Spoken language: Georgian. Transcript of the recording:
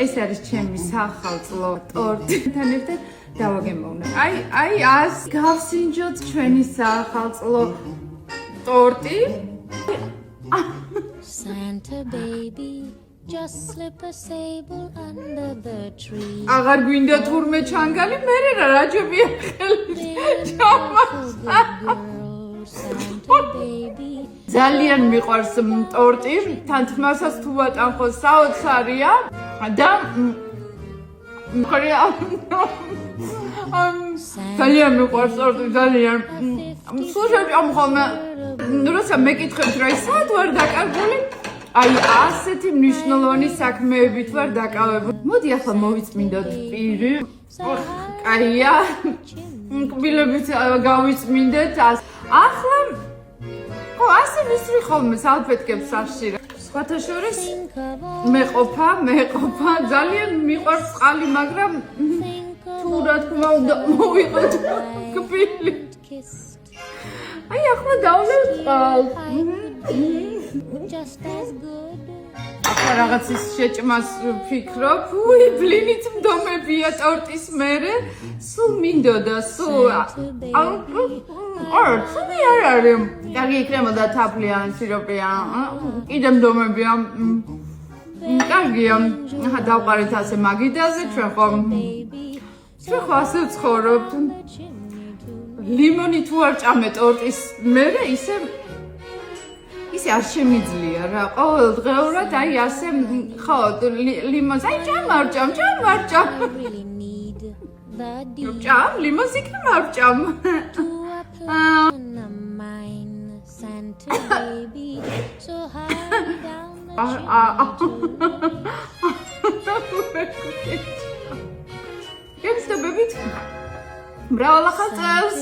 ეს არის ჩემი სახალწლო ტორტთან ერთად დავაგემოვნებ. აი ას გავსინჯოთ ჩვენი სახალწლო ტორტი. Santa baby, just slip a sable under the tree. აღარ გვინდა თურმე ჩანგალი, მე რაჯობია ხელი. Santa baby. ძალიან მიყვარს ტორტი, თან თმასაც თუ ვატანხო საოცარია და ძალიან მიყვარს ტორტი, ძალიან. სულ შეჭამ ხოლმე, როცა მეკითხებთ რა სად ვარ დაკარგული, აი ასეთი მნიშვნელოვანი საქმეებით ვარ დაკავებული. მოდი ახლა მოვიწმინდოთ პირი. კაია. კბილებით გავიწმინდეთ. ახლა ხო ასე ვისვრი ხოლმე სალფეტკებს სახშირა. სხვათა შორის მეყოფა ძალიან მიყვარს წყალი, მაგრამ თუ რა თქმა უნდა მოვიყოთ კბილი. აი ახლა დავლევ წყალს. Just as good. ახლა რაღაც ის შეჭმას ვფიქრობ. უი, ბლინით მდომებია ტორტის მერე. სულ მინდოდა, სულ. ცუდი არ არის. კარგი იქნებოდა თაფლი ან სიროპია. კიდე მდომებია. კარგია. ახლა დავყარეთ ასე მაგიდაზე, ჩვენ ხომ ასე ვცხოვრობთ. ლიმონი თუ არ ჭამე ტორტის მერე ისე არ შემიძლია რა. ყოველდღიურად აი ასე ხო ლიმონს აი ჭამ. ჭამ ლიმონს იქნება არ ჭამ. Santa baby, so hurry down the გემსტობებით მრავალ ახალ წელს.